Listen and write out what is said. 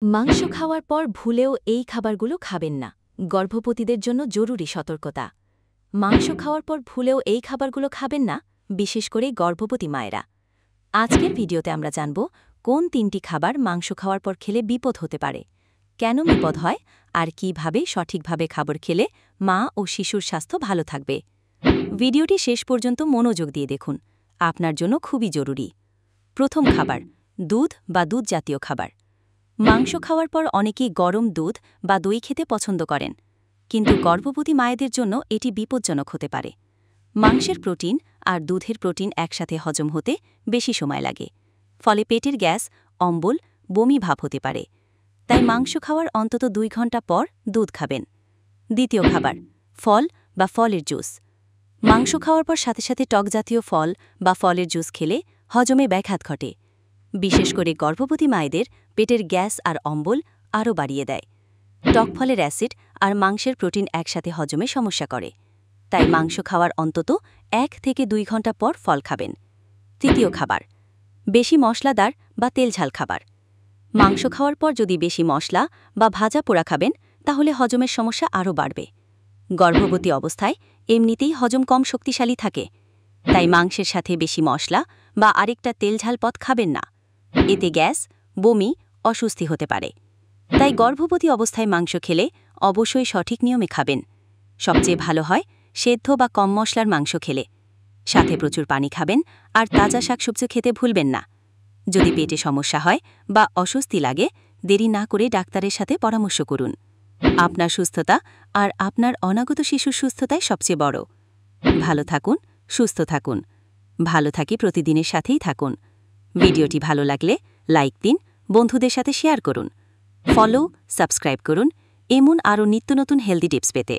মাংস খাওয়ার পর ভুলেও এই খাবারগুলো খাবেন না। গর্ভবতীদের জন্য জরুরি সতর্কতা। মাংস খাওয়ার পর ভুলেও এই খাবারগুলো খাবেন না, বিশেষ করে গর্ভবতী মায়েরা। আজকের ভিডিওতে আমরা জানব কোন 3টি খাবার মাংস খাওয়ার পর খেলে বিপদ হতে পারে, কেন বিপদ হয়, আর কিভাবে সঠিকভাবে খাবার খেলে মা ও শিশুর স্বাস্থ্য ভালো থাকবে। ভিডিওটি শেষ পর্যন্ত মনোযোগ দিয়ে দেখুন, আপনার জন্য খুবই জরুরি। প্রথম খাবার, দুধ বা দুধ জাতীয় খাবার। মাংস খাওয়ার পর অনেকেই গরম দুধ বা দই খেতে পছন্দ করেন, কিন্তু গর্ভবতী মায়েদের জন্য এটি বিপজ্জনক হতে পারে। মাংসের প্রোটিন আর দুধের প্রোটিন একসাথে হজম হতে বেশি সময় লাগে, ফলে পেটের গ্যাস, অম্বল, বমি ভাব হতে পারে। তাই মাংস খাওয়ার অন্তত 2 ঘন্টা পর দুধ খাবেন। দ্বিতীয় খাবার, ফল বা ফলের জুস। মাংস খাওয়ার পর সাথে সাথে টক জাতীয় ফল বা ফলের জুস খেলে হজমে ব্যাঘাত ঘটে। বিশেষ করে গর্ভবতী মায়েদের পেটের গ্যাস আর অম্বল আরও বাড়িয়ে দেয়। টক ফলের অ্যাসিড আর মাংসের প্রোটিন একসাথে হজমে সমস্যা করে, তাই মাংস খাওয়ার অন্তত 1 থেকে 2 ঘন্টা পর ফল খাবেন। তৃতীয় খাবার, বেশি মশলাদার বা তেলঝাল খাবার। মাংস খাওয়ার পর যদি বেশি মশলা বা ভাজা পোড়া খাবেন, তাহলে হজমের সমস্যা আরও বাড়বে। গর্ভবতী অবস্থায় এমনিতেই হজম কম শক্তিশালী থাকে, তাই মাংসের সাথে বেশি মশলা বা আরেকটা তেলঝাল পদ খাবেন না। এতে গ্যাস, বমি, অস্বস্তি হতে পারে। তাই গর্ভবতী অবস্থায় মাংস খেলে অবশ্যই সঠিক নিয়মে খাবেন। সবচেয়ে ভালো হয় সেদ্ধ বা কম মশলার মাংস খেলে। সাথে প্রচুর পানি খাবেন আর তাজা শাকসবজি খেতে ভুলবেন না। যদি পেটে সমস্যা হয় বা অস্বস্তি লাগে, দেরি না করে ডাক্তারের সাথে পরামর্শ করুন। আপনার সুস্থতা আর আপনার অনাগত শিশুর সুস্থতাই সবচেয়ে বড়। ভালো থাকুন, সুস্থ থাকুন। ভালো থাকি প্রতিদিনের সাথেই থাকুন। ভিডিওটি ভালো লাগলে লাইক দিন, বন্ধুদের সাথে শেয়ার করুন। ফলো, সাবস্ক্রাইব করুন এমন আরও নিত্য নতুন হেলদি টিপস পেতে।